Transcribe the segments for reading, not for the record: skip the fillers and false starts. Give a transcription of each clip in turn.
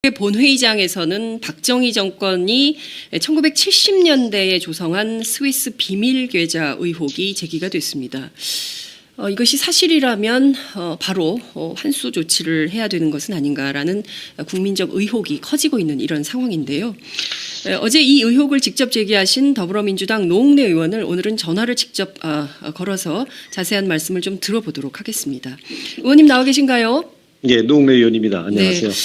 본회의장에서는 박정희 정권이 1970년대에 조성한 스위스 비밀 계좌 의혹이 제기가 됐습니다. 이것이 사실이라면 바로 환수 조치를 해야 되는 것은 아닌가라는 국민적 의혹이 커지고 있는 이런 상황인데요. 어제 이 의혹을 직접 제기하신 더불어민주당 노웅래 의원을 오늘은 전화를 직접 걸어서 자세한 말씀을 좀 들어보도록 하겠습니다. 의원님 나와 계신가요? 예, 노웅래 의원입니다. 안녕하세요. 네.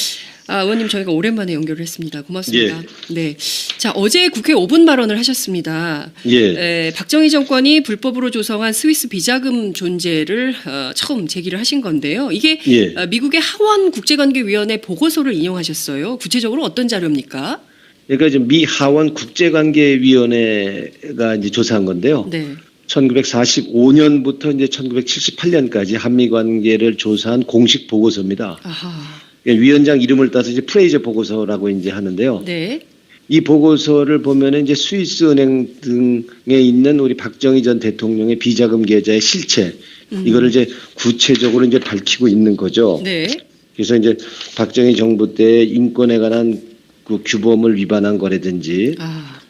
의원님 저희가 오랜만에 연결을 했습니다. 고맙습니다. 예. 네. 자, 어제 국회 5분 발언을 하셨습니다. 예. 박정희 정권이 불법으로 조성한 스위스 비자금 존재를 처음 제기를 하신 건데요. 이게 미국의 하원 국제관계위원회 보고서를 인용하셨어요. 구체적으로 어떤 자료입니까? 그러니까 이제 미 하원 국제관계위원회가 이제 조사한 건데요. 네. 1945년부터 이제 1978년까지 한미 관계를 조사한 공식 보고서입니다. 아하. 위원장 이름을 따서 이제 프레이저 보고서라고 이제 하는데요. 네. 이 보고서를 보면은 이제 스위스 은행 등에 있는 우리 박정희 전 대통령의 비자금 계좌의 실체 이거를 이제 구체적으로 이제 밝히고 있는 거죠. 네. 그래서 이제 박정희 정부 때 인권에 관한 그 규범을 위반한 거라든지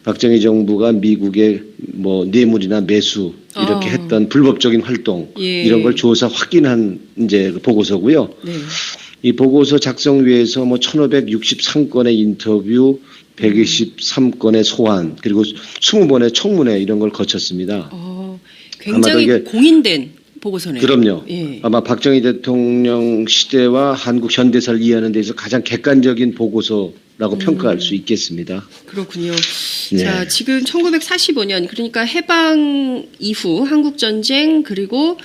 박정희 정부가 미국의 뭐 뇌물이나 매수 이렇게 했던 불법적인 활동 이런 걸 조사 확인한 이제 보고서고요. 네. 이 보고서 작성 위해서 뭐 1563건의 인터뷰, 123건의 소환, 그리고 20번의 청문회 이런 걸 거쳤습니다. 굉장히 공인된 보고서네요. 그럼요. 예. 아마 박정희 대통령 시대와 한국 현대사를 이해하는 데서 가장 객관적인 보고서라고 평가할 수 있겠습니다. 그렇군요. 네. 자, 지금 1945년 그러니까 해방 이후 한국전쟁 그리고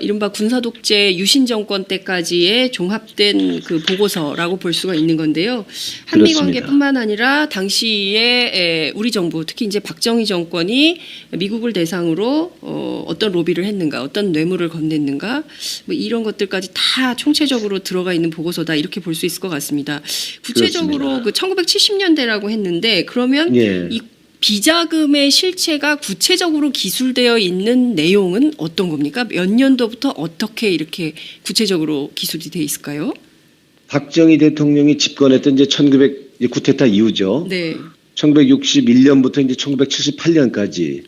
이른바 군사독재 유신정권 때까지의 종합된 그 보고서라고 볼 수가 있는 건데요. 한미관계뿐만 아니라 당시에 우리 정부 특히 이제 박정희 정권이 미국을 대상으로 어떤 로비를 했는가, 어떤 뇌물을 건넸는가, 뭐 이런 것들까지 다 총체적으로 들어가 있는 보고서다 이렇게 볼 수 있을 것 같습니다. 구체적으로 그 1970년대라고 했는데 그러면 이 비자금의 실체가 구체적으로 기술되어 있는 내용은 어떤 겁니까? 몇 년도부터 어떻게 이렇게 구체적으로 기술이 되어 있을까요? 박정희 대통령이 집권했던 이제 1900 쿠데타 이후죠. 네. 1961년부터 이제 1978년까지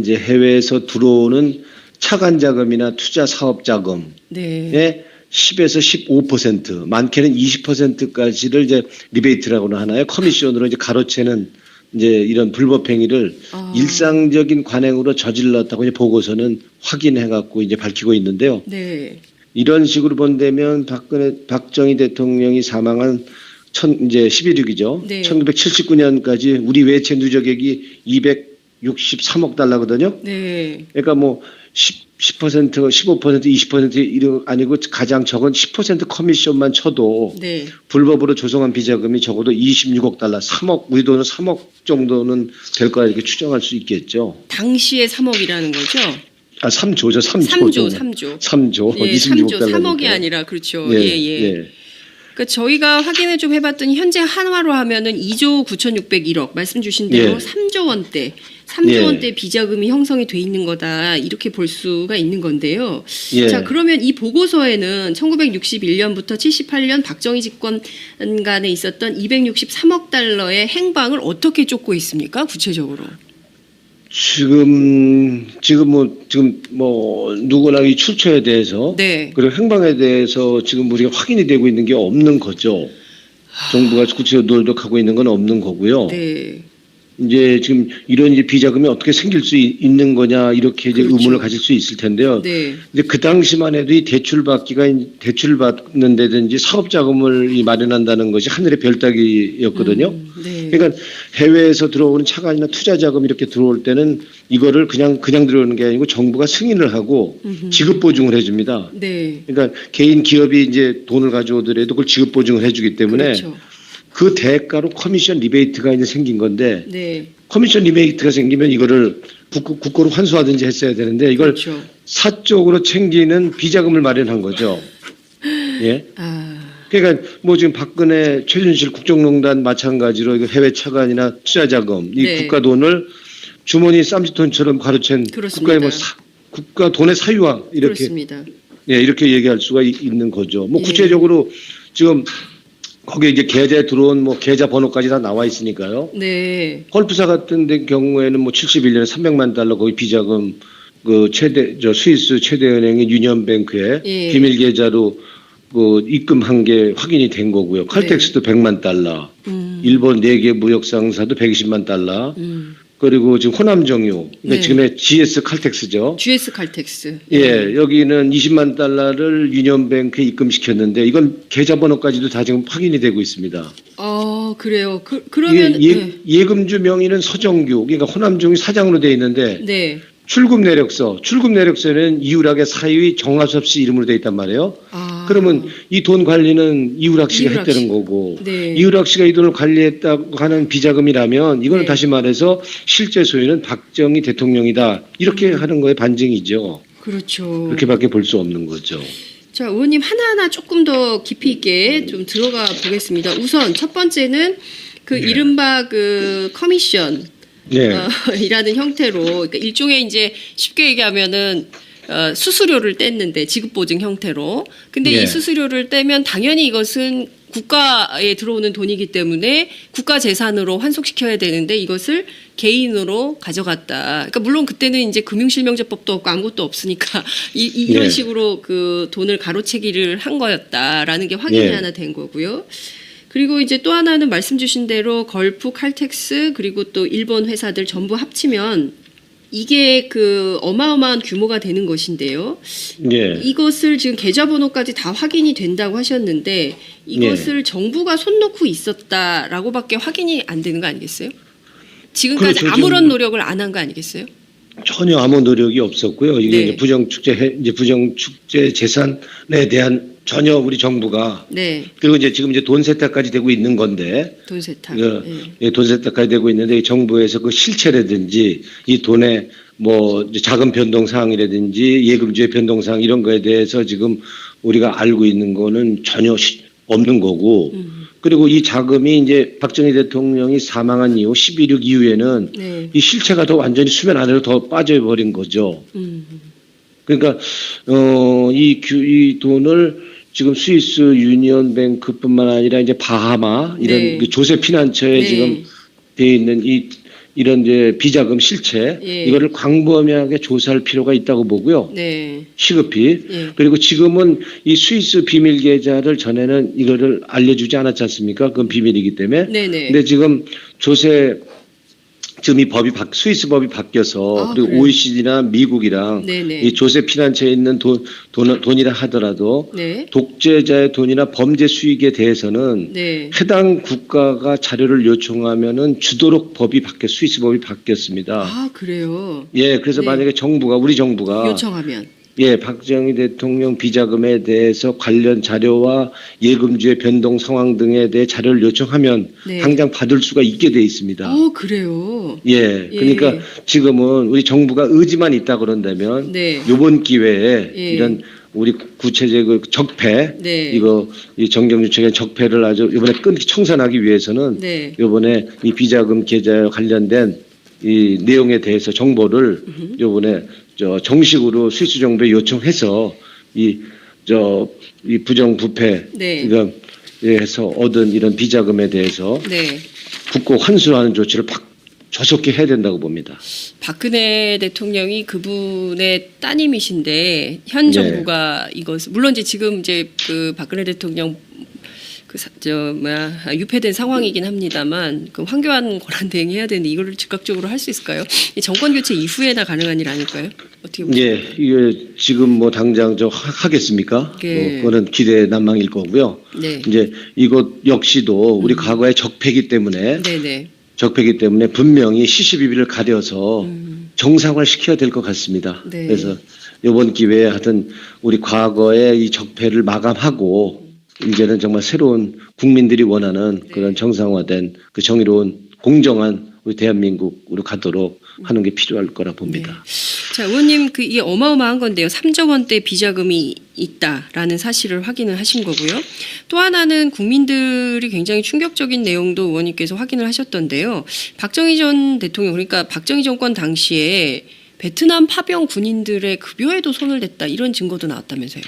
이제 해외에서 들어오는 차관 자금이나 투자 사업 자금의 10에서 15%, 많게는 20%까지를 이제 리베이트라고는 하나요? 커미션으로 이제 가로채는 이제 이런 불법 행위를 일상적인 관행으로 저질렀다고 이제 보고서는 확인해갖고 이제 밝히고 있는데요. 네. 이런 식으로 본다면 박정희 대통령이 사망한 이제 11.6이죠. 네. 1979년까지 우리 외채 누적액이 263억 달러거든요. 네. 그러니까 뭐 10%, 15%, 20% 이런 아니고 가장 적은 10% 커미션만 쳐도 불법으로 조성한 비자금이 적어도 26억 달러, 3억, 우리 돈은 3억 정도는 될 거라 이렇게 추정할 수 있겠죠. 당시에 3억이라는 거죠? 3조죠, 3조. 3조. 예, 26억 달러. 3억이 아니라 그렇죠. 예. 그러니까 저희가 확인을 좀 해봤더니 현재 한화로 하면은 2조 9,601억 말씀 주신 대로 3조 원대. 3조 원대 비자금이 형성이 돼 있는 거다 이렇게 볼 수가 있는 건데요. 자, 그러면 이 보고서에는 1961년부터 78년 박정희 집권 간에 있었던 263억 달러의 행방을 어떻게 쫓고 있습니까? 구체적으로. 지금 뭐 누구나 이 출처에 대해서 그리고 행방에 대해서 지금 우리가 확인이 되고 있는 게 없는 거죠. 정부가 구체적으로 노력하고 있는 건 없는 거고요. 이제 지금 이런 이제 비자금이 어떻게 생길 수 있는 거냐 이렇게 이제 의문을 가질 수 있을 텐데요. 근데 그 당시만 해도 이 대출 받는 데든지 사업 자금을 마련한다는 것이 하늘의 별 따기였거든요. 그러니까 해외에서 들어오는 차관이나 투자 자금 이렇게 들어올 때는 이거를 그냥 들어오는 게 아니고 정부가 승인을 하고 지급 보증을 해줍니다. 그러니까 개인 기업이 이제 돈을 가져오더라도 그걸 지급 보증을 해주기 때문에. 그 대가로 커미션 리베이트가 이제 생긴 건데 커미션 리베이트가 생기면 이거를 국고로 환수하든지 했어야 되는데 이걸 사적으로 챙기는 비자금을 마련한 거죠. 그러니까 뭐 지금 박근혜 최순실 국정농단 마찬가지로 이거 해외 차관이나 투자 자금 이 국가 돈을 주머니 쌈짓돈처럼 가로챈 국가의 뭐 국가 돈의 사유화 이렇게 이렇게 얘기할 수가 있는 거죠. 뭐 구체적으로 지금 거기에 이제 계좌에 들어온 뭐 계좌 번호까지 다 나와 있으니까요. 네. 헐프사 같은 데 경우에는 뭐 71년에 300만 달러 거기 비자금 그 스위스 최대 은행인 유니언뱅크에 예. 비밀 계좌로 그 입금한 게 확인이 된 거고요. 칼텍스도 100만 달러, 일본 4개 무역 상사도 120만 달러, 그리고 지금 호남정유, 네. 지금의 GS 칼텍스죠. GS 칼텍스. 예, 여기는 20만 달러를 유니언뱅크에 입금시켰는데 이건 계좌번호까지도 다 지금 확인이 되고 있습니다. 그래요. 그러면 예금주 명의는 서정규, 그러니까 호남정유 사장으로 돼 있는데 네. 출금 내역서는 이우락의 사위 정하섭 씨 이름으로 돼 있단 말이에요. 그러면 이 돈 관리는 이우락 씨가 이우락 했다는 씨. 거고, 네. 이우락 씨가 이 돈을 관리했다고 하는 비자금이라면 이거는 네. 다시 말해서 실제 소유는 박정희 대통령이다. 이렇게 하는 거에 반증이죠. 그렇죠. 그렇게밖에 볼 수 없는 거죠. 자, 의원님 하나하나 조금 더 깊이 있게 좀 들어가 보겠습니다. 우선 첫 번째는 그 이른바 그 커미션 네. 이라는 형태로, 그러니까 일종의 이제 쉽게 얘기하면은 수수료를 뗐는데 지급보증 형태로. 근데 네. 이 수수료를 떼면 당연히 이것은 국가에 들어오는 돈이기 때문에 국가 재산으로 환속시켜야 되는데 이것을 개인으로 가져갔다. 그러니까 물론 그때는 이제 금융실명제법도 없고 아무것도 없으니까 이런 네. 식으로 그 돈을 가로채기를 한 거였다라는 게 확인이 네. 하나 된 거고요. 그리고 이제 또 하나는 말씀 주신 대로 걸프, 칼텍스 그리고 또 일본 회사들 전부 합치면 이게 그 어마어마한 규모가 되는 것인데요. 네. 이것을 지금 계좌번호까지 다 확인이 된다고 하셨는데 이것을 정부가 손 놓고 있었다라고밖에 확인이 안 되는 거 아니겠어요? 지금까지 그렇죠. 아무런 노력을 안 한 거 아니겠어요? 전혀 아무 노력이 없었고요. 이게 네. 이제 부정축제 재산에 대한 전혀 우리 정부가 네, 그리고 이제 지금 이제 돈 세탁까지 되고 있는 건데 돈 세탁. 돈 세탁까지 되고 있는데 이 정부에서 그 실체라든지 이 돈의 뭐 이제 자금 변동 사항이라든지 예금주의 변동 사항 이런 거에 대해서 지금 우리가 알고 있는 거는 전혀 없는 거고 그리고 이 자금이 이제 박정희 대통령이 사망한 이후 12.6 이후에는 네. 이 실체가 더 완전히 수면 아래로 더 빠져버린 거죠. 그러니까 이 돈을 지금 스위스 유니언뱅크뿐만 아니라 이제 바하마 이런 네. 그 조세 피난처에 네. 지금 돼 있는 이런 이제 비자금 실체 예. 이거를 광범위하게 조사할 필요가 있다고 보고요. 네. 시급히 예. 그리고 지금은 이 스위스 비밀 계좌를 전에는 이거를 알려주지 않았지 않습니까? 그건 비밀이기 때문에. 네네. 근데 지금 지금 이 스위스 법이 바뀌어서 그리고 그래요? OECD나 미국이랑 네네. 이 조세 피난처에 있는 돈이라 하더라도 네. 독재자의 돈이나 범죄 수익에 대해서는 네. 해당 국가가 자료를 요청하면은 주도록 스위스 법이 바뀌었습니다. 그래요. 예, 그래서 네. 만약에 우리 정부가 요청하면. 예, 박정희 대통령 비자금에 대해서 관련 자료와 예금주의 변동 상황 등에 대해 자료를 요청하면 네. 당장 받을 수가 있게 돼 있습니다. 그래요. 예, 예. 그러니까 지금은 우리 정부가 의지만 있다 그런다면 네. 이번 기회에 예. 이런 우리 구체적 적폐 네. 이 정경유착의 적폐를 아주 이번에 끊기 청산하기 위해서는 네. 이번에 이 비자금 계좌에 관련된 이 내용에 대해서 정보를 이번에 정식으로 스위스 정부에 요청해서 이 부정부패 네. 이거 해서 얻은 이런 비자금에 대해서 네. 국고 환수하는 조치를 조속히 해야 된다고 봅니다. 박근혜 대통령이 그분의 따님이신데 현 네. 정부가 이것을 물론 이제 지금 이제 그 박근혜 대통령 유폐된 상황이긴 합니다만 그 황교안 권한 대행해야 되는데 이거를 즉각적으로 할 수 있을까요? 이 정권 교체 이후에나 가능한 일 아닐까요? 어떻게 보세요? 예, 이게 지금 뭐 당장 하겠습니까? 네. 그거는 기대 난망일 거고요. 네. 이제 이것 역시도 우리 과거의 적폐기 때문에 네네. 분명히 시시비비를 가려서 정상화를 시켜야 될 것 같습니다. 네. 그래서 이번 기회에 하여튼 우리 과거의 이 적폐를 마감하고 이제는 정말 새로운 국민들이 원하는 그런 정상화된 그 정의로운 공정한 우리 대한민국으로 가도록 하는 게 필요할 거라 봅니다. 네. 자, 의원님 이게 어마어마한 건데요. 3조 원대 비자금이 있다라는 사실을 확인을 하신 거고요. 또 하나는 국민들이 굉장히 충격적인 내용도 의원님께서 확인을 하셨던데요. 박정희 전 대통령 그러니까 박정희 정권 당시에 베트남 파병 군인들의 급여에도 손을 댔다 이런 증거도 나왔다면서요.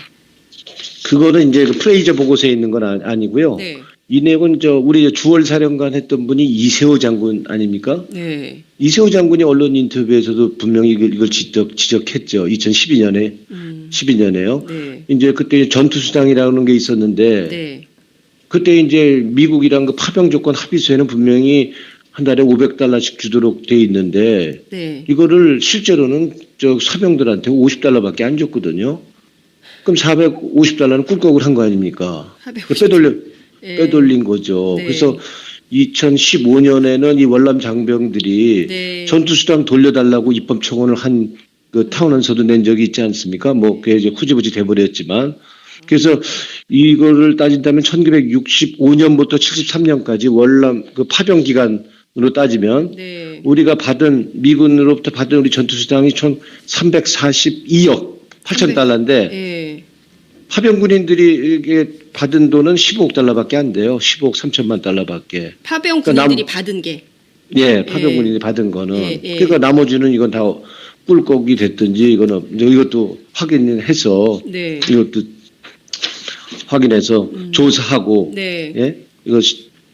그거는 이제 그 프레이저 보고서에 있는 건 아니고요. 네. 이 내용은 우리 주월 사령관 했던 분이 이세호 장군 아닙니까? 네. 이세호 장군이 언론 인터뷰에서도 분명히 이걸 지적했죠. 2012년에 12년에요. 네. 이제 그때 전투수당이라는 게 있었는데 네. 그때 이제 미국이랑 그 파병 조건 합의서에는 분명히 한 달에 $500씩 주도록 돼 있는데 네. 이거를 실제로는 사병들한테 $50밖에 안 줬거든요. 그럼 $450는 꿀꺽을 한 거 아닙니까? 450. 빼돌린 거죠. 네. 그래서 2015년에는 이 월남 장병들이 네. 전투수당 돌려달라고 입법 청원을 한 그 타운원서도 낸 적이 있지 않습니까? 뭐 그게 이제 후지부지 돼버렸지만 그래서 이거를 따진다면 1965년부터 73년까지 월남 그 파병 기간으로 따지면 네. 우리가 미군으로부터 받은 우리 전투수당이 총 342억 8천 달러인데 네. 파병군인들이 이게 받은 돈은 $15억 안 돼요. 15억 3천만 달러밖에. 파병 군인들이 받은 게. 예, 파병군인이 받은 거는. 예. 그러니까 나머지는 이건 다 꿀꺽이 됐든지 이것도 확인해서 네. 이것도 확인해서 조사하고 네. 예?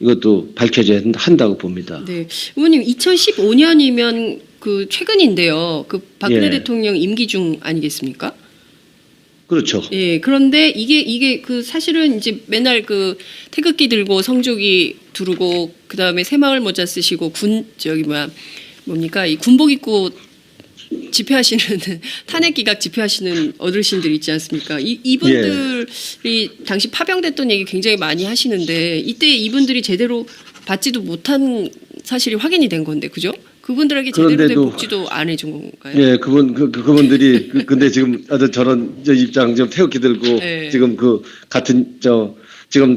이것도 밝혀져야 한다고 봅니다. 네. 의원님 2015년이면 그 최근인데요. 그 박근혜 예. 대통령 임기 중 아니겠습니까? 그렇죠. 예. 그런데 이게 그 사실은 이제 맨날 그 태극기 들고 성조기 두르고 그다음에 새마을 모자 쓰시고 뭡니까? 이 군복 입고 집회하시는 탄핵 기각 집회하시는 어르신들 있지 않습니까? 이분들이 당시 파병됐던 얘기 굉장히 많이 하시는데 이때 이분들이 제대로 받지도 못한 사실이 확인이 된 건데 그죠? 그분들에게 제대로 된 복지도 안 해준 건가요? 예, 그분들이 근데 지금 아주 저런 입장 좀 태극기 들고 네. 지금 같은 지금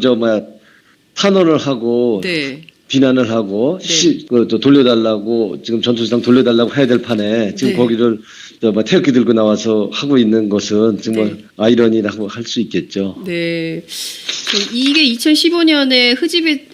탄원을 하고 네. 비난을 하고 네. 또 돌려달라고 지금 전투수당 돌려달라고 해야 될 판에 지금 네. 거기를 태극기 들고 나와서 하고 있는 것은 정말 네. 아이러니라고 할 수 있겠죠. 네. 이게 2015년에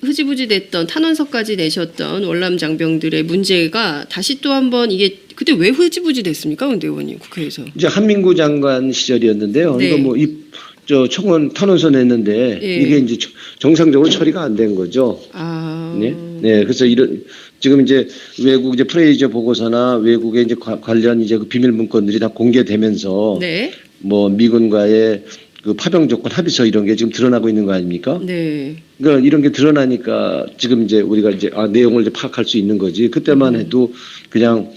흐지부지 됐던 탄원서까지 내셨던 월남 장병들의 문제가 다시 또 한번 이게 그때 왜 흐지부지 됐습니까, 근데 의원님 국회에서? 이제 한민구 장관 시절이었는데요. 네. 이거 청원 탄원서 냈는데 예. 이게 이제 정상적으로 처리가 안 된 거죠. 아. 네. 그래서 지금 이제 외국 프레이저 보고서나 외국의 이제 관련 이제 그 비밀 문건들이 다 공개되면서 네. 뭐 미군과의 그 파병 조건 합의서 이런 게 지금 드러나고 있는 거 아닙니까? 네. 그러니까 이런 게 드러나니까 지금 이제 우리가 이제 내용을 이제 파악할 수 있는 거지. 그때만 해도 그냥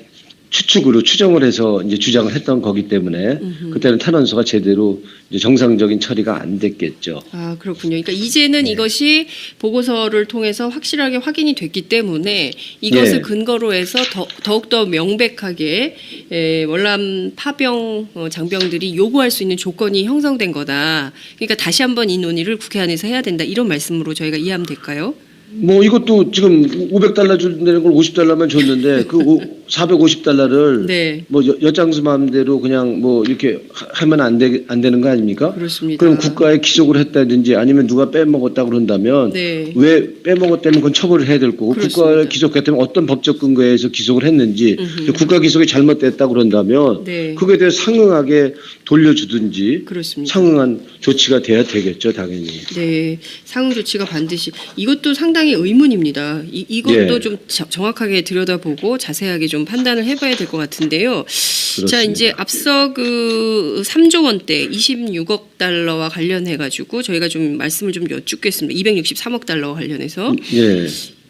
추정을 해서 이제 주장을 했던 거기 때문에 그때는 탄원서가 제대로 이제 정상적인 처리가 안 됐겠죠. 아, 그렇군요. 그러니까 이제는 이것이 보고서를 통해서 확실하게 확인이 됐기 때문에 이것을 근거로 해서 더욱더 명백하게 월남 파병 장병들이 요구할 수 있는 조건이 형성된 거다. 그러니까 다시 한번 이 논의를 국회 안에서 해야 된다. 이런 말씀으로 저희가 이해하면 될까요? 뭐 이것도 지금 $500 준다는 걸 $50만 줬는데 그 $450를 네. 뭐 엿장수 마음대로 그냥 뭐 이렇게 하면 안 되는 거 아닙니까? 그렇습니다. 그럼 국가에 기속을 했다든지 아니면 누가 빼먹었다 그런다면 네. 왜 빼먹었다면 그건 처벌을 해야 될 거고 그렇습니다. 국가에 기속했다면 어떤 법적 근거에 서 기속을 했는지 국가 기속이 잘못됐다 그런다면 네. 그거에 대해 상응하게 돌려주든지 그렇습니다. 상응한 조치가 돼야 되겠죠, 당연히. 네, 상응 조치가 반드시 이것도 상당히 의문입니다. 이것도 좀 정확하게 들여다보고 자세하게 좀 판단을 해봐야 될 것 같은데요. 그렇습니다. 자, 이제 앞서 그 3조 원대 26억 달러와 관련해가지고 저희가 좀 말씀을 좀 여쭙겠습니다. 263억 달러와 관련해서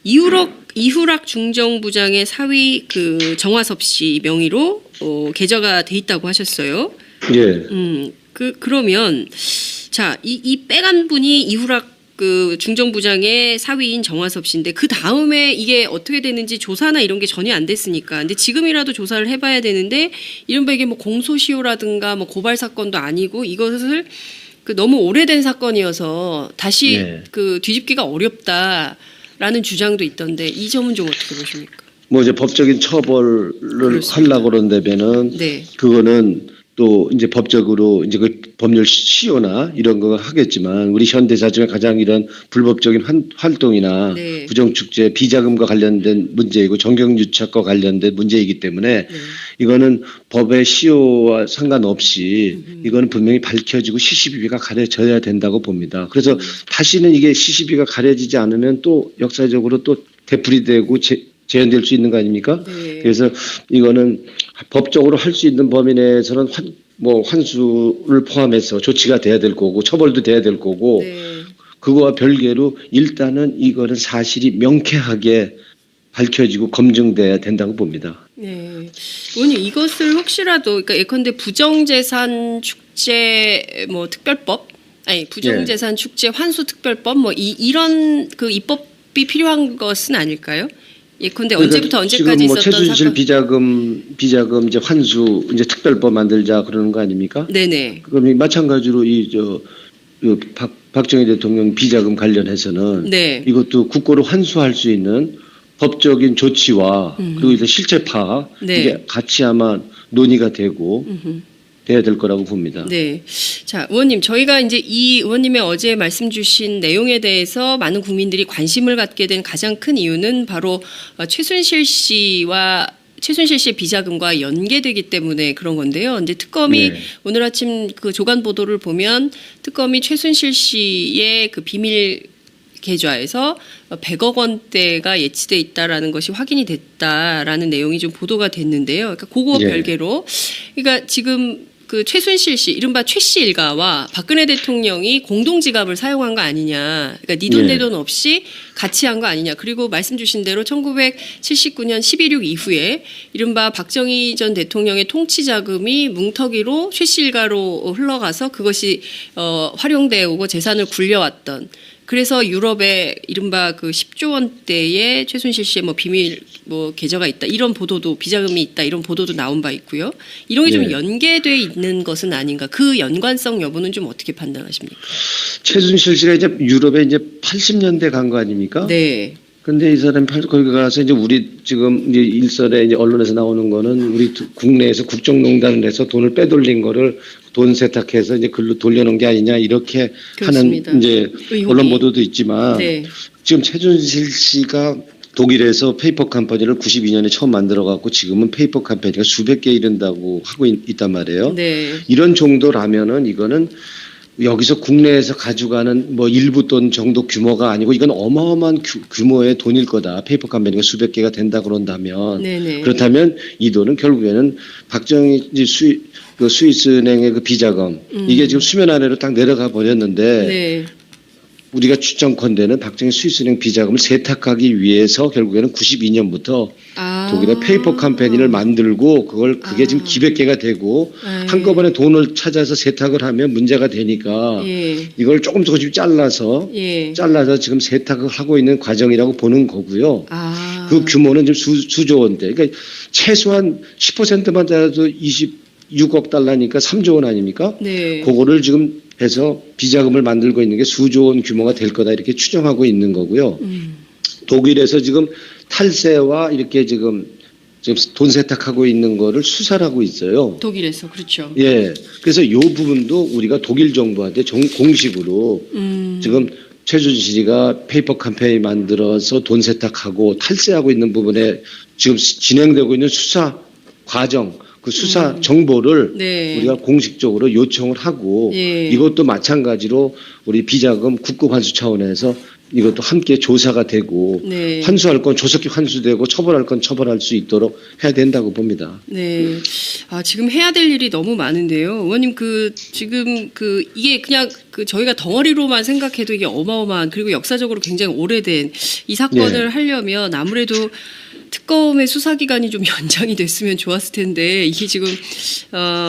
이후락 중정부장의 사위 그 정화섭 씨 명의로 계좌가 돼 있다고 하셨어요. 예. 그러면 자, 이 빼간 분이 이후락 그 중정부장의 사위인 정화섭 씨인데 그 다음에 이게 어떻게 되는지 조사나 이런 게 전혀 안 됐으니까. 근데 지금이라도 조사를 해봐야 되는데 이른바 이게 뭐 공소시효라든가 뭐 고발 사건도 아니고 이것을 그 너무 오래된 사건이어서 다시 그 뒤집기가 어렵다라는 주장도 있던데 이 점은 좀 어떻게 보십니까? 뭐 이제 법적인 처벌을 하려고 그런다면은 그거는 또 이제 법적으로 이제 법률 시효나 이런 거 하겠지만 우리 현대사정의 가장 이런 불법적인 활동이나 네. 부정축제 비자금과 관련된 문제이고 정경유착과 관련된 문제이기 때문에 이거는 법의 시효와 상관없이 이거는 분명히 밝혀지고 시시비비가 가려져야 된다고 봅니다. 그래서 다시는 이게 시시비가 가려지지 않으면 또 역사적으로 또 되풀이되고 재현될 수 있는 거 아닙니까? 네. 그래서 이거는 법적으로 할 수 있는 범위 내에서는 환수를 포함해서 조치가 돼야 될 거고 처벌도 돼야 될 거고 네. 그거와 별개로 일단은 이거는 사실이 명쾌하게 밝혀지고 검증돼야 된다고 봅니다. 네. 의원님 이것을 혹시라도 그러니까 예컨대 부정재산 축제 뭐 특별법 아니 부정재산 축제 환수 특별법 뭐 이런 그 입법이 필요한 것은 아닐까요? 예컨대 언제부터 언제까지 지금 뭐 있었던 최순실 사건 비자금 이제 환수 이제 특별법 만들자 그러는 거 아닙니까? 네네. 그럼 마찬가지로 박정희 대통령 비자금 관련해서는 네. 이것도 국고로 환수할 수 있는 법적인 조치와 그리고 이제 실체파 네. 이게 같이 아마 논의가 되고 돼야 될 거라고 봅니다. 네. 자, 의원님, 저희가 이제 이 의원님의 어제 말씀 주신 내용에 대해서 많은 국민들이 관심을 갖게 된 가장 큰 이유는 바로 최순실 씨의 비자금과 연계되기 때문에 그런 건데요. 근데 특검이 네. 오늘 아침 그 조간 보도를 보면 특검이 최순실 씨의 그 비밀 계좌에서 100억 원대가 예치돼 있다라는 것이 확인이 됐다라는 내용이 좀 보도가 됐는데요. 그러니까 그거 예. 별개로 그러니까 지금 그 최순실 씨, 이른바 최 씨 일가와 박근혜 대통령이 공동 지갑을 사용한 거 아니냐. 그러니까 네 돈 내 돈 없이 같이 한 거 아니냐. 그리고 말씀 주신 대로 1979년 11.6 이후에 이른바 박정희 전 대통령의 통치 자금이 뭉터기로 최 씨 일가로 흘러가서 그것이 활용되어 오고 재산을 굴려왔던 그래서 유럽에 이른바 그 10조 원대의 최순실 씨의 뭐 비밀 뭐 계좌가 있다 이런 보도도 비자금이 있다 이런 보도도 나온 바 있고요. 이런 게 좀 네. 연계돼 있는 것은 아닌가. 그 연관성 여부는 좀 어떻게 판단하십니까? 최순실 씨가 이제 유럽에 이제 80년대 간 거 아닙니까? 네. 근데 이 사람이 거기 가서 이제 우리 지금 이제 일설에 이제 언론에서 나오는 거는 우리 국내에서 국정농단을 해서 돈을 빼돌린 거를 돈 세탁해서 이제 글로 돌려놓은 게 아니냐 이렇게 그렇습니다. 하는 이제 의혹이. 언론 보도도 있지만 네. 지금 최순실 씨가 독일에서 페이퍼 컴퍼니를 92년에 처음 만들어 갖고 지금은 페이퍼 컴퍼니가 수백 개 이른다고 하고 있단 말이에요. 네. 이런 정도라면은 이거는 여기서 국내에서 가져가는 뭐 일부 돈 정도 규모가 아니고 이건 어마어마한 규모의 돈일 거다. 페이퍼 컴퍼니가 수백 개가 된다 그런다면 네네. 그렇다면 이 돈은 결국에는 박정희 스위스은행의 그 비자금 이게 지금 수면 아래로 딱 내려가 버렸는데 네. 우리가 추정컨대는 박정희 스위스은행 비자금을 세탁하기 위해서 결국에는 92년부터 독일의 페이퍼 컴퍼니를 만들고 그게 지금 기백 개가 되고 한꺼번에 돈을 찾아서 세탁을 하면 문제가 되니까 이걸 조금씩 잘라서 지금 세탁을 하고 있는 과정이라고 보는 거고요. 그 규모는 지금 수조 원대. 그러니까 최소한 10%만 따라도 26억 달러니까 3조 원 아닙니까? 네. 그거를 지금 해서 비자금을 만들고 있는 게 수조 원 규모가 될 거다 이렇게 추정하고 있는 거고요. 독일에서 지금 탈세와 이렇게 지금 돈 세탁하고 있는 거를 수사를 하고 있어요. 독일에서 그렇죠. 예. 그래서 이 부분도 우리가 독일 정부한테 공식으로 지금 최순실이가 페이퍼 컴퍼니 만들어서 돈 세탁하고 탈세하고 있는 부분에 지금 진행되고 있는 수사 과정 그 수사 정보를 우리가 공식적으로 요청을 하고 이것도 마찬가지로 우리 비자금 국고 환수 차원에서 이것도 함께 조사가 되고 환수할 건 조속히 환수되고 처벌할 건 처벌할 수 있도록 해야 된다고 봅니다. 네. 지금 해야 될 일이 너무 많은데요. 의원님 지금 이게 그냥 저희가 덩어리로만 생각해도 이게 어마어마한 그리고 역사적으로 굉장히 오래된 이 사건을 하려면 아무래도 특검의 수사기간이 좀 연장이 됐으면 좋았을 텐데 이게 지금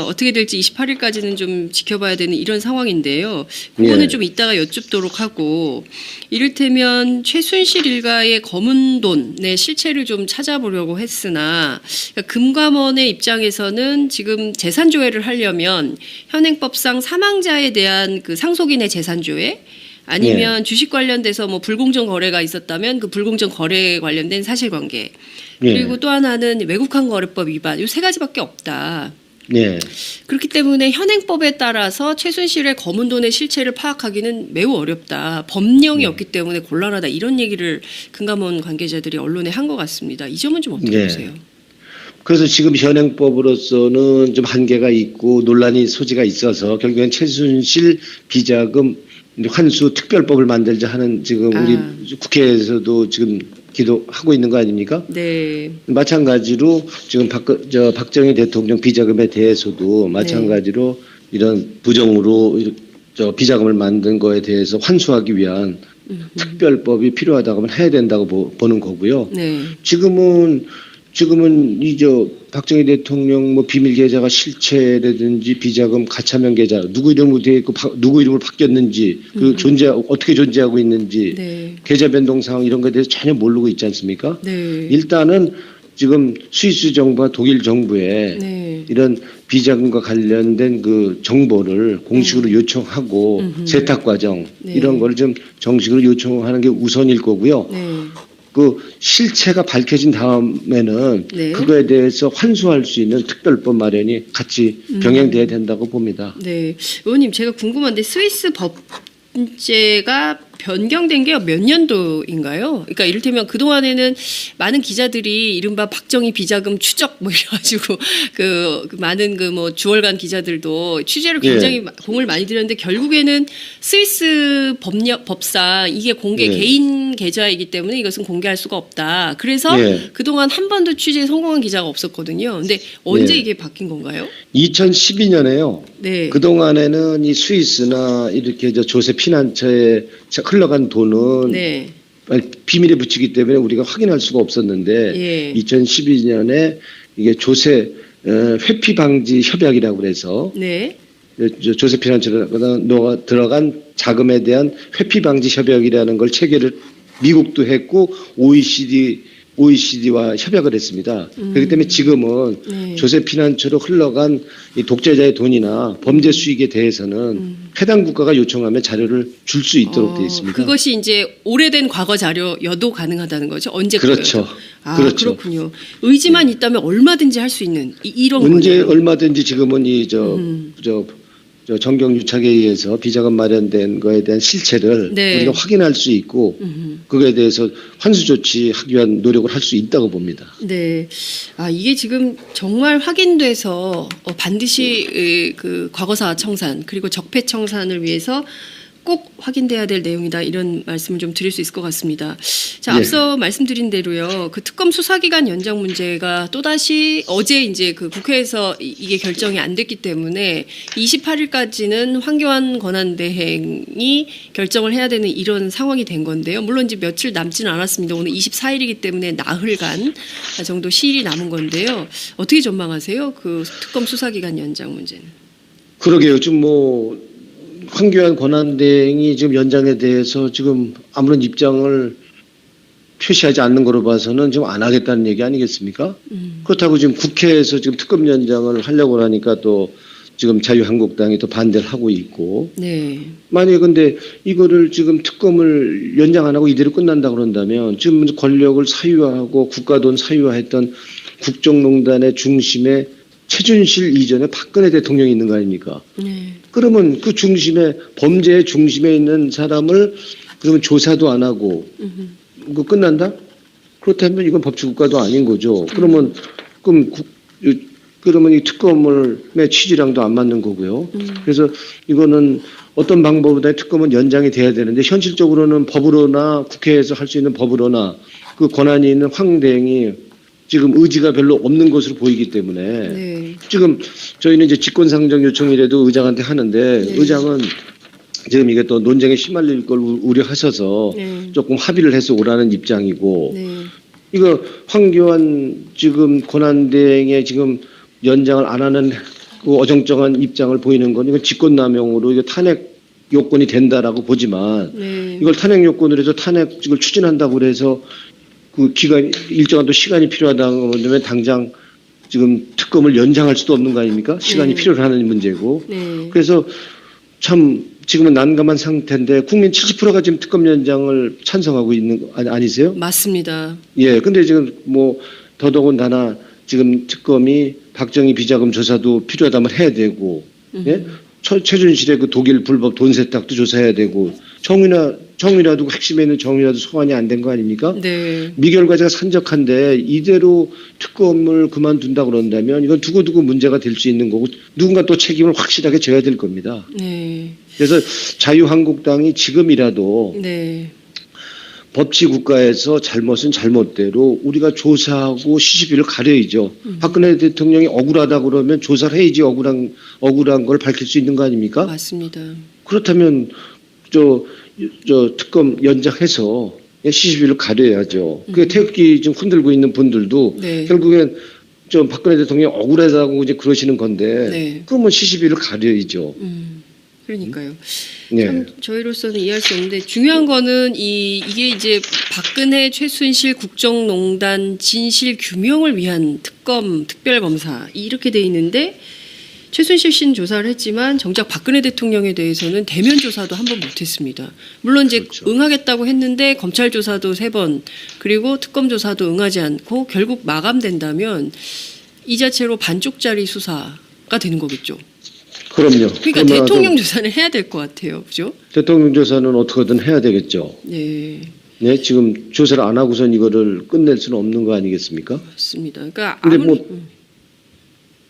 어떻게 될지 28일까지는 좀 지켜봐야 되는 이런 상황인데요. 그거는 좀 이따가 여쭙도록 하고 이를테면 최순실 일가의 검은 돈의 실체를 좀 찾아보려고 했으나 그러니까 금감원의 입장에서는 지금 재산조회를 하려면 현행법상 사망자에 대한 그 상속인의 재산조회 아니면 주식 관련돼서 뭐 불공정 거래가 있었다면 그 불공정 거래에 관련된 사실관계 그리고 또 하나는 외국환 거래법 위반 이 세 가지밖에 없다. 네. 그렇기 때문에 현행법에 따라서 최순실의 검은 돈의 실체를 파악하기는 매우 어렵다. 법령이 없기 때문에 곤란하다. 이런 얘기를 금감원 관계자들이 언론에 한 것 같습니다. 이 점은 좀 어떻게 보세요? 그래서 지금 현행법으로서는 좀 한계가 있고 논란이 소지가 있어서 결국엔 최순실 비자금 환수 특별법을 만들자 하는 지금 우리 국회에서도 지금 기도하고 있는 거 아닙니까? 네. 마찬가지로 지금 박정희 대통령 비자금에 대해서도 마찬가지로 이런 부정으로 비자금을 만든 거에 대해서 환수하기 위한 특별법이 필요하다고 하면 해야 된다고 보는 거고요. 네. 지금은 박정희 대통령 뭐 비밀 계좌가 실체라든지 비자금 가차명 계좌 누구 이름으로 되어 있고 누구 이름으로 바뀌었는지 그 어떻게 존재하고 있는지 계좌 변동 상황 이런 것에 대해서 전혀 모르고 있지 않습니까? 일단은 지금 스위스 정부와 독일 정부에 이런 비자금과 관련된 그 정보를 공식으로 요청하고 세탁 과정 이런 거를 좀 정식으로 요청하는 게 우선일 거고요. 그 실체가 밝혀진 다음에는 그거에 대해서 환수할 수 있는 특별법 마련이 같이 병행돼야 된다고 봅니다. 네, 의원님 제가 궁금한데 스위스 법제가 변경된 게 몇 년도인가요? 그러니까 이를테면 그동안에는 많은 기자들이 이른바 박정희 비자금 추적 뭐 이래가지고 그 많은 그 뭐 주월간 기자들도 취재를 굉장히 공을 많이 들였는데 결국에는 스위스 법상 이게 개인 계좌이기 때문에 이것은 공개할 수가 없다. 그래서 그동안 한 번도 취재에 성공한 기자가 없었거든요. 근데 언제 이게 바뀐 건가요? 2012년에요. 그동안에는 이 스위스나 이렇게 조세 피난처에 흘러간 돈은 비밀에 붙이기 때문에 우리가 확인할 수가 없었는데 2012년에 이게 조세 회피 방지 협약이라고 그래서 조세 피난처에 들어간 자금에 대한 회피 방지 협약이라는 걸 체결을 미국도 했고 OECD와 협약을 했습니다. 그렇기 때문에 지금은 조세 피난처로 흘러간 이 독재자의 돈이나 범죄 수익에 대해서는 해당 국가가 요청하면 자료를 줄 수 있도록 되어 있습니다. 그것이 이제 오래된 과거 자료여도 가능하다는 거죠? 언제 그렇죠. 그렇죠. 그렇군요. 의지만 있다면 얼마든지 할 수 있는 이런 문제 얼마든지 지금은 정경유착에 의해서 비자금 마련된 거에 대한 실체를 우리가 확인할 수 있고 그거에 대해서 환수 조치하기 위한 노력을 할 수 있다고 봅니다. 네, 이게 지금 정말 확인돼서 반드시 그 과거사 청산 그리고 적폐 청산을 위해서 꼭 확인돼야 될 내용이다 이런 말씀을 좀 드릴 수 있을 것 같습니다. 자, 앞서 말씀드린 대로요. 그 특검 수사기간 연장 문제가 또다시 어제 이제 그 국회에서 이게 결정이 안 됐기 때문에 28일까지는 황교안 권한대행이 결정을 해야 되는 이런 상황이 된 건데요. 물론 이제 며칠 남지는 않았습니다. 오늘 24일이기 때문에 나흘간 정도 시일이 남은 건데요. 어떻게 전망하세요? 그 특검 수사기간 연장 문제는. 그러게요. 좀 황교안 권한대행이 지금 연장에 대해서 지금 아무런 입장을 표시하지 않는 거로 봐서는 지금 안 하겠다는 얘기 아니겠습니까? 그렇다고 지금 국회에서 지금 특검 연장을 하려고 하니까 또 지금 자유한국당이 또 반대를 하고 있고. 만약에 근데 이거를 지금 특검을 연장 안 하고 이대로 끝난다 그런다면 지금 권력을 사유화하고 국가돈 사유화했던 국정농단의 중심에 최순실 이전에 박근혜 대통령이 있는 거 아닙니까? 그러면 그 중심에 범죄의 중심에 있는 사람을 그러면 조사도 안 하고 그거 끝난다? 그렇다면 이건 법치국가도 아닌 거죠. 그러면 이 특검의 취지랑도 안 맞는 거고요. 그래서 이거는 어떤 방법보다 특검은 연장이 돼야 되는데 현실적으로는 법으로나 국회에서 할 수 있는 법으로나 그 권한이 있는 황 대행이 지금 의지가 별로 없는 것으로 보이기 때문에 지금 저희는 이제 직권상정 요청이라도 의장한테 하는데 의장은 지금 이게 또 논쟁에 휘말릴 걸 우려하셔서 조금 합의를 해서 오라는 입장이고 이거 황교안 지금 권한대행의 지금 연장을 안 하는 그 어정쩡한 입장을 보이는 건 이건 직권남용으로 이거 탄핵 요건이 된다라고 보지만 이걸 탄핵 요건으로 해서 탄핵을 추진한다고 그래서 그 기간 일정한 또 시간이 필요하다고 하면 당장 지금 특검을 연장할 수도 없는 거 아닙니까? 시간이 필요하는 문제고. 그래서 참 지금은 난감한 상태인데 국민 70%가 지금 특검 연장을 찬성하고 있는 거 아니세요? 맞습니다. 근데 지금 더더군다나 지금 특검이 박정희 비자금 조사도 필요하다면 해야 되고, 예? 최순실의 그 독일 불법 돈 세탁도 조사해야 되고, 정유라도 핵심에 있는 정유라도 소환이 안 된 거 아닙니까? 네. 미결과제가 산적한데 이대로 특검을 그만둔다 그런다면 이건 두고두고 문제가 될 수 있는 거고 누군가 또 책임을 확실하게 져야 될 겁니다. 네. 그래서 자유한국당이 지금이라도 네. 법치 국가에서 잘못은 잘못대로 우리가 조사하고 시시비를 가려야죠. 박근혜 대통령이 억울하다 그러면 조사를 해야지 억울한 걸 밝힐 수 있는 거 아닙니까? 맞습니다. 그렇다면 저 특검 연장해서 시시비를 가려야죠. 그 태극기 좀 흔들고 있는 분들도 네. 결국엔 좀 박근혜 대통령이 억울하다고 이제 그러시는 건데 네. 그러면 시시비를 가려야죠. 그러니까요. 네. 참 저희로서는 이해할 수 없는데 중요한 거는 이게 이제 박근혜 최순실 국정농단 진실 규명을 위한 특검 특별검사 이렇게 돼 있는데 최순실 씨는 조사를 했지만 정작 박근혜 대통령에 대해서는 대면 조사도 한 번 못했습니다. 물론 이제 그렇죠. 응하겠다고 했는데 검찰 조사도 3번 그리고 특검 조사도 응하지 않고 결국 마감된다면 이 자체로 반쪽짜리 수사가 되는 거겠죠. 그럼요. 그러니까 대통령 조사는 해야 될 것 같아요. 그죠? 대통령 조사는 어떻게든 해야 되겠죠. 네. 네, 지금 조사를 안 하고선 이거를 끝낼 수는 없는 거 아니겠습니까? 맞습니다. 그러니까 근데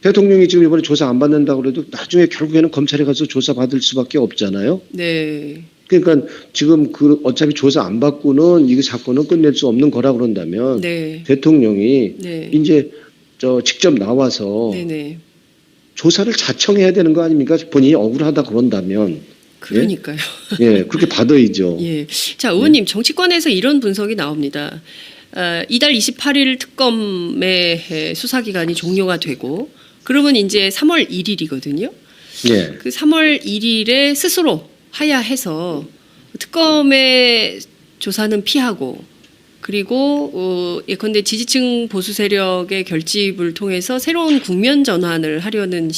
대통령이 지금 이번에 조사 안 받는다고 그래도 나중에 결국에는 검찰에 가서 조사 받을 수밖에 없잖아요. 네. 그러니까 지금 어차피 조사 안 받고는 이 사건은 끝낼 수 없는 거라 그런다면 네. 대통령이 네. 이제 직접 나와서 네네. 조사를 자청해야 되는 거 아닙니까? 본인이 억울하다 그런다면. 그러니까요. 예, 그렇게 받아야죠. 예. 자, 의원님, 정치권에서 이런 분석이 나옵니다. 이달 28일 특검의 수사기간이 종료가 되고, 그러면 이제 3월 1일이거든요. 예. 그 3월 1일에 스스로 하야해서 특검의 조사는 피하고, 그리고 예컨대 지지층 보수 세력의 결집을 통해서 새로운 국면 전환을 하려는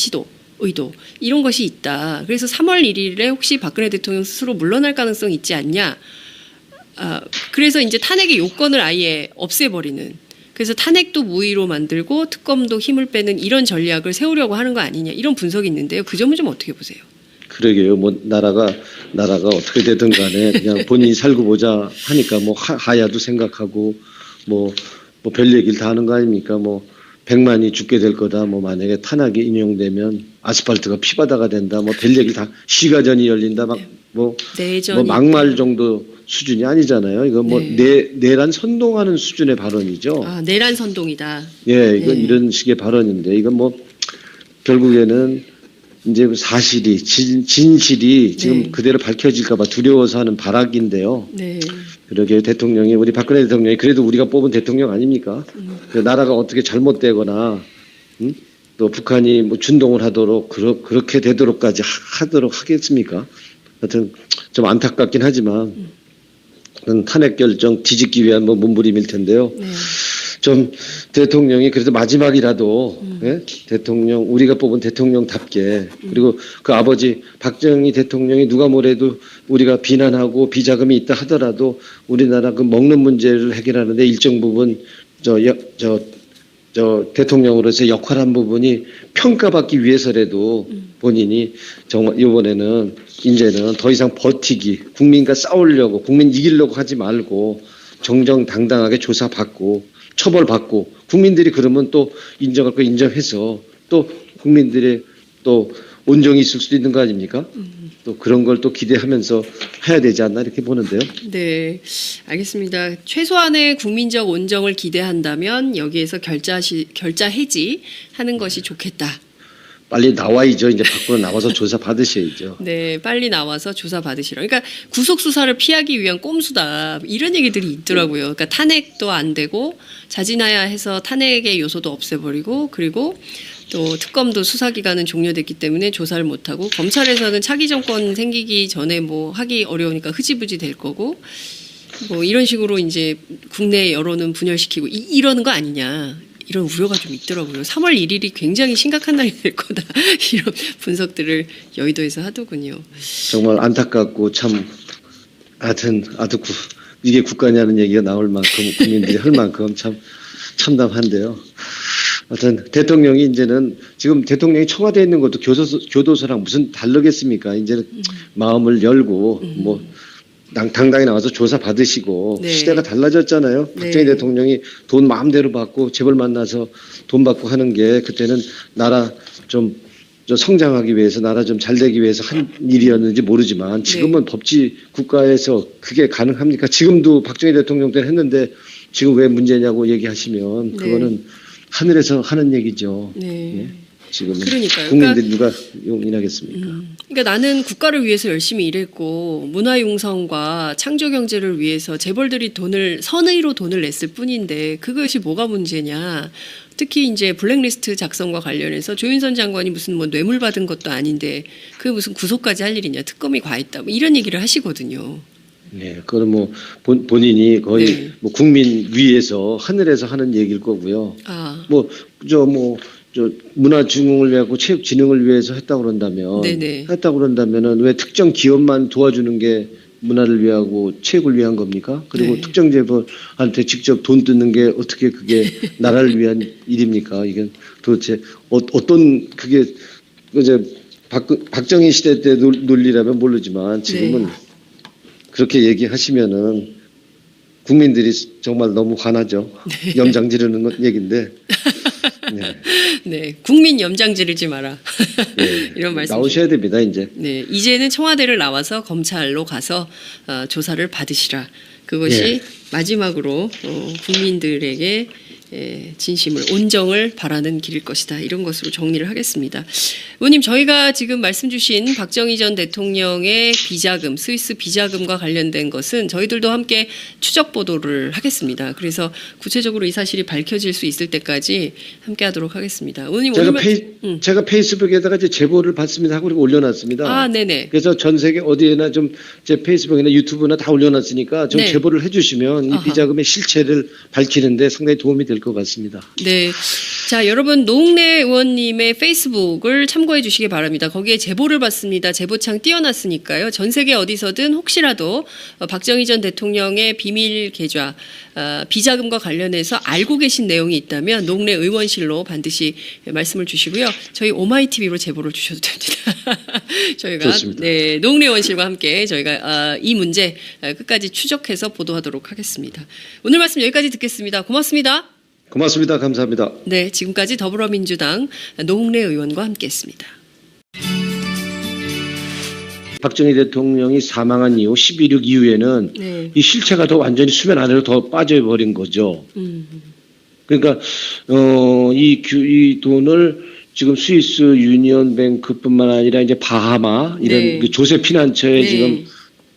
의도 이런 것이 있다. 그래서 3월 1일에 혹시 박근혜 대통령 스스로 물러날 가능성이 있지 않냐. 그래서 이제 탄핵의 요건을 아예 없애버리는. 그래서 탄핵도 무의로 만들고 특검도 힘을 빼는 이런 전략을 세우려고 하는 거 아니냐. 이런 분석이 있는데요. 그 점은 좀 어떻게 보세요? 그러게요. 뭐 나라가 어떻게 되든 간에 그냥 본인이 살고 보자 하니까 뭐 하야도 생각하고 뭐 별 얘기를 다 하는 거 아닙니까? 뭐 100만이 죽게 될 거다. 뭐 만약에 탄핵이 인용되면 아스팔트가 피바다가 된다. 뭐 별 얘기를 다 시가전이 열린다. 뭐 막말 정도 수준이 아니잖아요. 이건 뭐 내란 선동하는 수준의 발언이죠. 아, 내란 선동이다. 예, 이건 이런 식의 발언인데 이건 뭐 결국에는 이제 사실이 진실이 지금 그대로 밝혀질까 봐 두려워서 하는 발악인데요. 네. 그러게 대통령이 우리 박근혜 대통령이 그래도 우리가 뽑은 대통령 아닙니까? 나라가 어떻게 잘못되거나 또 북한이 뭐 준동을 하도록 그렇게 되도록까지 하도록 하겠습니까? 하여튼 좀 안타깝긴 하지만 탄핵 결정 뒤집기 위한 뭐 몸부림일 텐데요. 네. 좀 대통령이 그래도 마지막이라도 대통령 우리가 뽑은 대통령답게 그리고 그 아버지 박정희 대통령이 누가 뭐래도 우리가 비난하고 비자금이 있다 하더라도 우리나라 그 먹는 문제를 해결하는데 일정 부분 대통령으로서 역할한 부분이 평가받기 위해서라도 본인이 정말 이번에는 이제는 더 이상 버티기 국민과 싸우려고 국민 이기려고 하지 말고 정정당당하게 조사받고 처벌받고 국민들이 그러면 또 인정할 거 인정해서 또 국민들의 또 온정이 있을 수도 있는 거 아닙니까? 또 그런 걸 또 기대하면서 해야 되지 않나 이렇게 보는데요. 네, 알겠습니다. 최소한의 국민적 온정을 기대한다면 여기에서 결자 해지하는 것이 좋겠다. 빨리 나와야죠. 이제 밖으로 나와서 조사 받으셔야죠. 네, 빨리 나와서 조사 받으시라. 그러니까 구속 수사를 피하기 위한 꼼수다. 이런 얘기들이 있더라고요. 그러니까 탄핵도 안 되고 자진하야해서 탄핵의 요소도 없애버리고 그리고 또 특검도 수사 기간은 종료됐기 때문에 조사를 못 하고 검찰에서는 차기 정권 생기기 전에 뭐 하기 어려우니까 흐지부지 될 거고 뭐 이런 식으로 이제 국내 여론은 분열시키고 이러는 거 아니냐. 이런 우려가 좀 있더라고요. 3월 1일이 굉장히 심각한 날이 될 거다. 이런 분석들을 여의도에서 하더군요. 정말 안타깝고 참 하여튼 이게 국가냐는 얘기가 나올 만큼 국민들이 할 만큼 참 참담한데요. 하여튼 대통령이 이제는 지금 대통령이 청와대에 있는 것도 교도소랑 무슨 다르겠습니까? 이제는 마음을 열고 뭐 당당히 나와서 조사 받으시고 네. 시대가 달라졌잖아요. 네. 박정희 대통령이 돈 마음대로 받고 재벌 만나서 돈 받고 하는 게 그때는 나라 좀 성장하기 위해서 나라 좀 잘 되기 위해서 한 일이었는지 모르지만 지금은 네. 법치 국가에서 그게 가능합니까? 지금도 박정희 대통령 때는 했는데 지금 왜 문제냐고 얘기하시면 그거는 하늘에서 하는 얘기죠. 네. 예? 지금은 그러니까요. 국민들이 누가 용인하겠습니까? 그러니까 나는 국가를 위해서 열심히 일했고 문화융성과 창조경제를 위해서 재벌들이 선의로 돈을 냈을 뿐인데 그것이 뭐가 문제냐. 특히 이제 블랙리스트 작성과 관련해서 조윤선 장관이 무슨 뭐 뇌물 받은 것도 아닌데 그게 무슨 구속까지 할 일이냐. 특검이 과했다. 뭐 이런 얘기를 하시거든요. 네, 그건 뭐 본인이 거의 네. 뭐 국민 위에서 하늘에서 하는 얘기일 거고요. 저 문화중흥을 위하고 체육진흥을 위해서 했다고 그런다면 네네. 했다고 그런다면은 왜 특정 기업만 도와주는 게 문화를 위하고 체육을 위한 겁니까? 그리고 네. 특정 재벌한테 직접 돈 뜯는 게 어떻게 그게 나라를 위한 일입니까? 이게 도대체 어떤 그게 이제 박정희 시대 때 논리라면 모르지만 지금은 네. 그렇게 얘기하시면은 국민들이 정말 너무 화나죠. 네. 염장 지르는 얘기인데. 네. 네, 국민 염장 지르지 마라. 네. 이런 말씀. 나오셔야 됩니다, 이제. 네, 이제는 청와대를 나와서 검찰로 가서 조사를 받으시라. 그것이 네. 마지막으로 국민들에게 진심을 온정을 바라는 길일 것이다. 이런 것으로 정리를 하겠습니다. 의원님, 저희가 지금 말씀 주신 박정희 전 대통령의 비자금, 스위스 비자금과 관련된 것은 저희들도 함께 추적 보도를 하겠습니다. 그래서 구체적으로 이 사실이 밝혀질 수 있을 때까지 함께 하도록 하겠습니다. 의원님, 제가 페이스북에다가 이제 제보를 받습니다 하고 그리고 올려놨습니다. 아, 네네. 그래서 전 세계 어디에나 좀 제 페이스북이나 유튜브나 다 올려놨으니까 좀 네. 제보를 해주시면 이 비자금의 실체를 밝히는데 상당히 도움이 될 것 같습니다. 네. 자, 여러분 노웅래 의원님의 페이스북을 참고해 주시기 바랍니다. 거기에 제보를 받습니다. 제보창 띄워놨으니까요. 전 세계 어디서든 혹시라도 박정희 전 대통령의 비밀 계좌, 비자금과 관련해서 알고 계신 내용이 있다면 노웅래 의원실로 반드시 말씀을 주시고요. 저희 오마이TV로 제보를 주셔도 됩니다. 저희가 좋습니다. 네, 노웅래 의원실과 함께 저희가 이 문제 끝까지 추적해서 보도하도록 하겠습니다. 오늘 말씀 여기까지 듣겠습니다. 고맙습니다. 고맙습니다. 감사합니다. 네, 지금까지 더불어민주당 노웅래 의원과 함께했습니다. 박정희 대통령이 사망한 이후 12.6 이후에는 네. 이 실체가 더 완전히 수면 아래로 더 빠져버린 거죠. 그러니까 이 돈을 지금 스위스 유니언뱅크뿐만 아니라 이제 바하마 이런 네. 그 조세 피난처에 네. 지금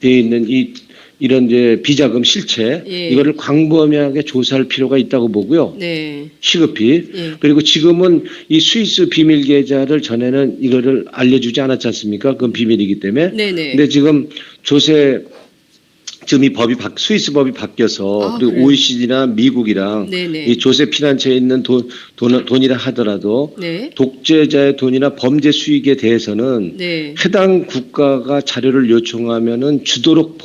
되어 있는 이런 이제 비자금 실체 예. 이거를 광범위하게 조사할 필요가 있다고 보고요. 네. 시급히. 예. 그리고 지금은 이 스위스 비밀 계좌를 전에는 이거를 알려주지 않았지 않습니까? 그건 비밀이기 때문에. 네네. 근데 지금 지금 이 스위스 법이 바뀌어서 그리고 그래요? OECD나 미국이랑 네네. 이 조세 피난처에 있는 돈이라 하더라도 네. 독재자의 돈이나 범죄 수익에 대해서는 네. 해당 국가가 자료를 요청하면은 주도록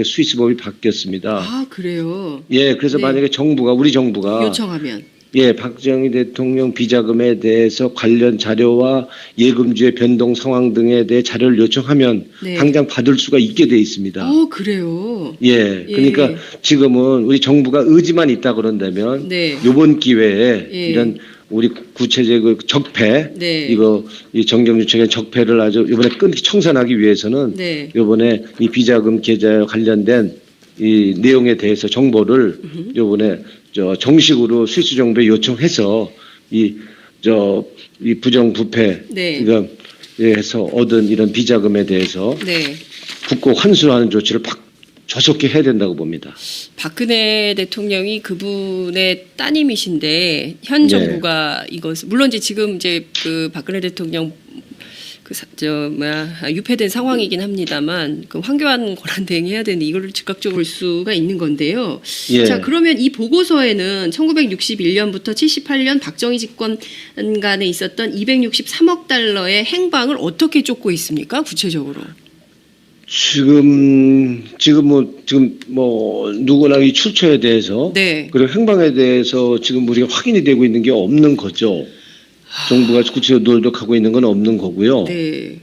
스위스 법이 바뀌었습니다. 아, 그래요. 예, 그래서 네. 만약에 우리 정부가 요청하면. 예, 박정희 대통령 비자금에 대해서 관련 자료와 예금주의 변동 상황 등에 대해 자료를 요청하면 네. 당장 받을 수가 있게 돼 있습니다. 그래요. 예, 그러니까 지금은 우리 정부가 의지만 있다 그런다면 네. 이번 기회에 예. 이런 우리 구체적 적폐 네. 이 정경유착의 적폐를 아주 이번에 청산하기 위해서는 네. 이번에 이 비자금 계좌에 관련된 이 내용에 대해서 정보를 이번에 정식으로 스위스 정부에 요청해서 이 부정부패 네. 이거 해서 얻은 이런 비자금에 대해서 네. 국고 환수하는 조치를 조속히 해야 된다고 봅니다. 박근혜 대통령이 그분의 따님이신데 현 정부가 이것을 물론 이제 지금 그 박근혜 대통령 유폐된 상황이긴 합니다만 그 황교안 권한 대행해야 되는데 이거를 즉각적으로 볼 수가 있는 건데요. 예. 자, 그러면 이 보고서에는 1961년부터 78년 박정희 집권간에 있었던 263억 달러의 행방을 어떻게 쫓고 있습니까? 구체적으로. 지금 누구나 이 출처에 대해서 네. 그리고 행방에 대해서 지금 우리가 확인이 되고 있는 게 없는 거죠. 정부가 구체적으로 노력하고 있는 건 없는 거고요. 네.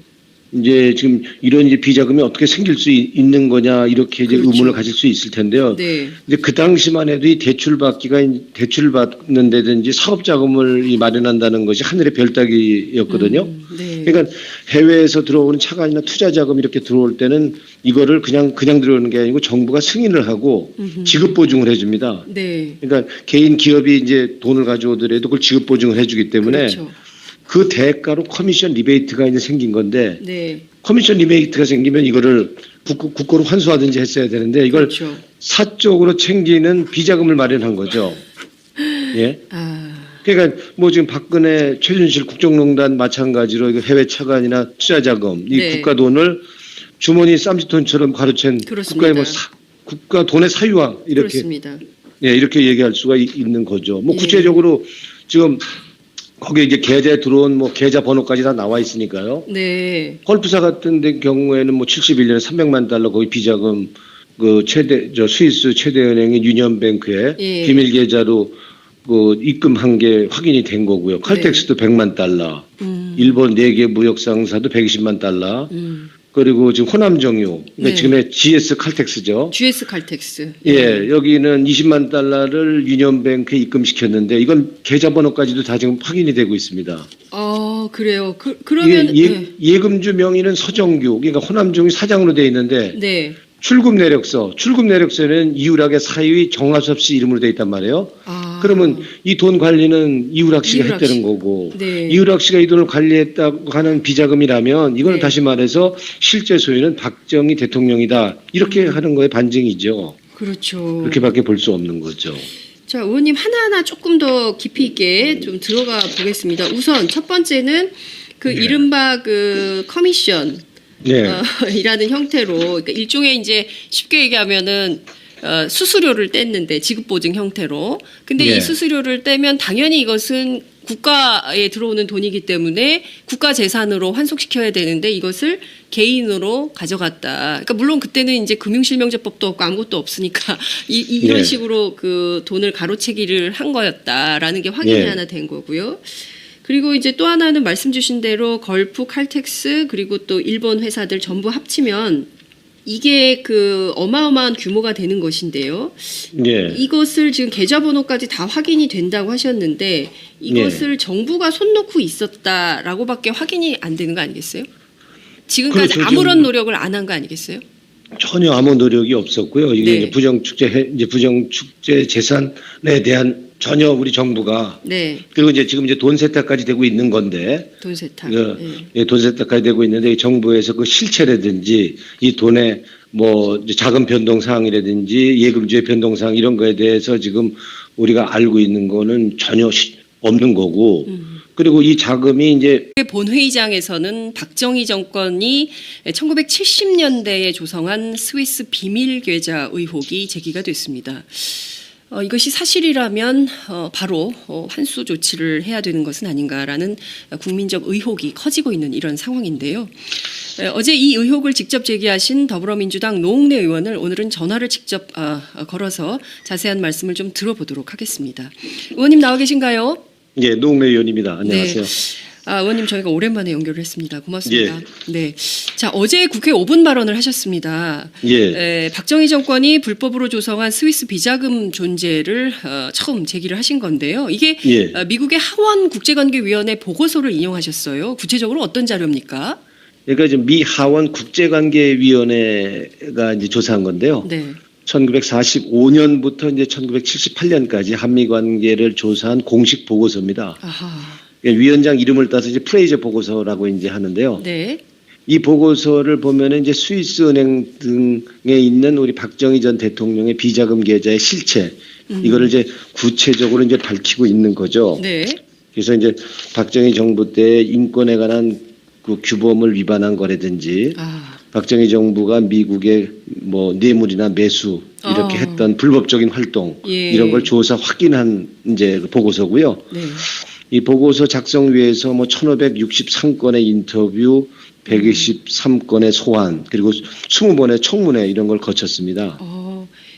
이제 지금 이런 이제 비자금이 어떻게 생길 수 있는 거냐 이렇게 이제 그렇죠. 의문을 가질 수 있을 텐데요. 네. 이제 그 당시만 해도 이 대출 받는 데든지 사업 자금을 마련한다는 것이 하늘의 별 따기였거든요. 네. 그러니까 해외에서 들어오는 차관이나 투자 자금 이렇게 들어올 때는 이거를 그냥 들어오는 게 아니고 정부가 승인을 하고 지급 보증을 해줍니다. 네. 그러니까 개인 기업이 이제 돈을 가져오더라도 그걸 지급 보증을 해주기 때문에. 그렇죠. 그 대가로 커미션 리베이트가 이제 생긴 건데 네. 커미션 리베이트가 생기면 이거를 국고로 환수하든지 했어야 되는데 이걸 그렇죠. 사적으로 챙기는 비자금을 마련한 거죠. 예. 그러니까 뭐 지금 박근혜 최순실 국정농단 마찬가지로 이거 해외 차관이나 투자 자금 이 네. 국가 돈을 주머니 쌈짓돈처럼 가로챈 그렇습니다. 국가의 국가 돈의 사유화 이렇게 그렇습니다. 예, 이렇게 얘기할 수가 있는 거죠. 뭐 구체적으로 지금 거기에 이제 계좌에 들어온 뭐 계좌 번호까지 다 나와 있으니까요. 네. 헐프사 같은 데 경우에는 뭐 71년에 300만 달러 거기 비자금 그 스위스 최대 은행인 유니언뱅크에 예. 비밀 계좌로 그 입금한 게 확인이 된 거고요. 칼텍스도 100만 달러, 일본 4개 무역 상사도 120만 달러. 그리고 지금 호남정유, 그러니까 네. 지금의 GS 칼텍스죠. GS 칼텍스. 예, 여기는 20만 달러를 유니언뱅크에 입금시켰는데 이건 계좌번호까지도 다 지금 확인이 되고 있습니다. 그래요. 그러면 예금주 명의는 서정규, 그러니까 호남정유 사장으로 돼 있는데 네. 출금 내역서는 이우락의 사위 정화섭 씨 이름으로 돼 있단 말이에요. 그러면 이 돈 관리는 이우락 씨가 이우락 했다는 씨. 거고 네. 이우락 씨가 이 돈을 관리했다고 하는 비자금이라면 이거는 네. 다시 말해서 실제 소유는 박정희 대통령이다. 이렇게 하는 거에 반증이죠. 그렇죠. 그렇게밖에 볼 수 없는 거죠. 자, 의원님 하나하나 조금 더 깊이 있게 좀 들어가 보겠습니다. 우선 첫 번째는 그 이른바 그 커미션 네. 이라는 형태로 그러니까 일종의 이제 쉽게 얘기하면은 수수료를 뗐는데 지급보증 형태로. 근데 네. 이 수수료를 떼면 당연히 이것은 국가에 들어오는 돈이기 때문에 국가 재산으로 환속시켜야 되는데 이것을 개인으로 가져갔다. 그러니까 물론 그때는 이제 금융실명제법도 없고 아무것도 없으니까 이런 네. 식으로 그 돈을 가로채기를 한 거였다라는 게 확인이 네. 하나 된 거고요. 그리고 이제 또 하나는 말씀 주신 대로 걸프, 칼텍스 그리고 또 일본 회사들 전부 합치면 이게 그 어마어마한 규모가 되는 것인데요. 네. 이것을 지금 계좌번호까지 다 확인이 된다고 하셨는데 이것을 정부가 손 놓고 있었다라고밖에 확인이 안 되는 거 아니겠어요? 지금까지 그렇죠. 아무런 노력을 안 한 거 아니겠어요? 전혀 아무 노력이 없었고요. 이게 네. 이제 부정축제 재산에 대한 전혀 우리 정부가 네, 그리고 이제 지금 이제 돈 세탁까지 되고 있는 건데 돈 세탁. 예, 돈 세탁까지 되고 있는데 이 정부에서 그 실체라든지 이 돈의 뭐 이제 자금 변동 사항이라든지 예금주의 변동 사항 이런 거에 대해서 지금 우리가 알고 있는 거는 전혀 없는 거고 그리고 이 자금이 이제 본회의장에서는 박정희 정권이 1970년대에 조성한 스위스 비밀 계좌 의혹이 제기가 됐습니다. 이것이 사실이라면 바로 환수 조치를 해야 되는 것은 아닌가라는 국민적 의혹이 커지고 있는 이런 상황인데요. 어제 이 의혹을 직접 제기하신 더불어민주당 노웅래 의원을 오늘은 전화를 직접 걸어서 자세한 말씀을 좀 들어보도록 하겠습니다. 의원님 나와 계신가요? 예, 노웅래 의원입니다. 안녕하세요. 네. 의원님 저희가 오랜만에 연결을 했습니다. 고맙습니다. 예. 네. 자, 어제 국회 5분 발언을 하셨습니다. 예. 박정희 정권이 불법으로 조성한 스위스 비자금 존재를 처음 제기를 하신 건데요. 이게 미국의 하원 국제관계위원회 보고서를 인용하셨어요. 구체적으로 어떤 자료입니까? 그러니까 지금 미 하원 국제관계위원회가 이제 조사한 건데요. 네. 1945년부터 이제 1978년까지 한미 관계를 조사한 공식 보고서입니다. 아하. 위원장 이름을 따서 이제 프레이저 보고서라고 이제 하는데요. 네. 이 보고서를 보면은 이제 스위스 은행 등에 있는 우리 박정희 전 대통령의 비자금 계좌의 실체 이거를 이제 구체적으로 이제 밝히고 있는 거죠. 네. 그래서 이제 박정희 정부 때 인권에 관한 그 규범을 위반한 거라든지 박정희 정부가 미국의 뭐 뇌물이나 매수 이렇게 했던 불법적인 활동 이런 걸 조사 확인한 이제 보고서고요. 네. 이 보고서 작성 위해서 뭐 1563건의 인터뷰, 123건의 소환, 그리고 20번의 청문회 이런 걸 거쳤습니다.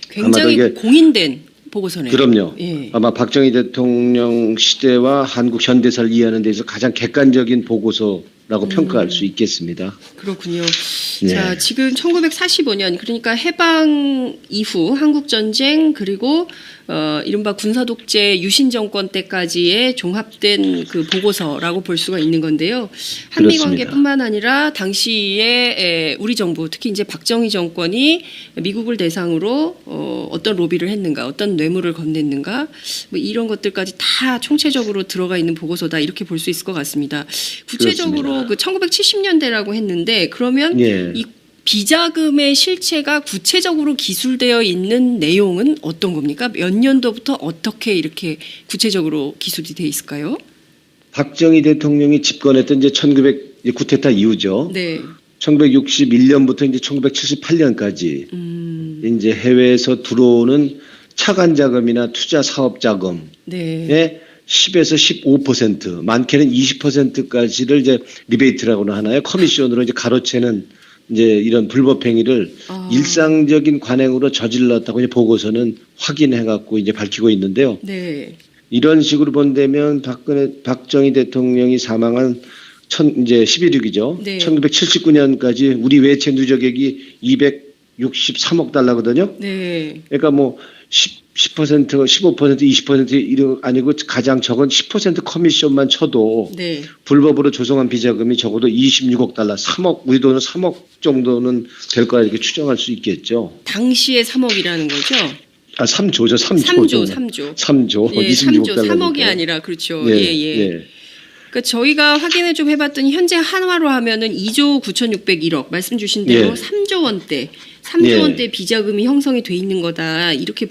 굉장히 공인된 보고서네요. 그럼요. 예. 아마 박정희 대통령 시대와 한국 현대사를 이해하는 데서 가장 객관적인 보고서라고 평가할 수 있겠습니다. 그렇군요. 네. 자, 지금 1945년 그러니까 해방 이후 한국 전쟁 그리고 이른바 군사독재 유신 정권 때까지의 종합된 그 보고서라고 볼 수가 있는 건데요. 한미 관계뿐만 아니라 당시에 우리 정부 특히 이제 박정희 정권이 미국을 대상으로 어떤 로비를 했는가, 어떤 뇌물을 건넸는가, 뭐 이런 것들까지 다 총체적으로 들어가 있는 보고서다 이렇게 볼 수 있을 것 같습니다. 구체적으로 그 1970년대라고 했는데 그러면 예. 이 비자금의 실체가 구체적으로 기술되어 있는 내용은 어떤 겁니까? 몇 년도부터 어떻게 이렇게 구체적으로 기술이 돼 있을까요? 박정희 대통령이 집권했던 이제 1900 쿠데타 이후죠. 네. 1961년부터 이제 1978년까지 이제 해외에서 들어오는 차관 자금이나 투자 사업 자금의 네. 10에서 15%, 많게는 20%까지를 이제 리베이트라고는 하나요? 커미션으로 이제 가로채는 이제 이런 불법 행위를 일상적인 관행으로 저질렀다고 이제 보고서는 확인해갖고 이제 밝히고 있는데요. 네. 이런 식으로 본다면 박정희 대통령이 사망한 이제 11.6이죠. 네. 1979년까지 우리 외채 누적액이 263억 달러거든요. 네. 그러니까 뭐 10%, 15%, 20% 이런 아니고 가장 적은 10% 커미션만 쳐도 네. 불법으로 조성한 비자금이 적어도 26억 달러, 3억, 우리 돈은 3억 정도는 될 거라 이렇게 추정할 수 있겠죠. 당시에 3억이라는 거죠? 3조죠, 3조. 3조. 예, 26억 3조, 달러. 3억이 아니라 그렇죠. 예, 예. 예. 그러니까 저희가 확인을 좀 해봤더니 현재 한화로 하면은 2조 9,601억 말씀 주신 대로 예. 3조 원대, 3조 예. 원대 비자금이 형성이 돼 있는 거다 이렇게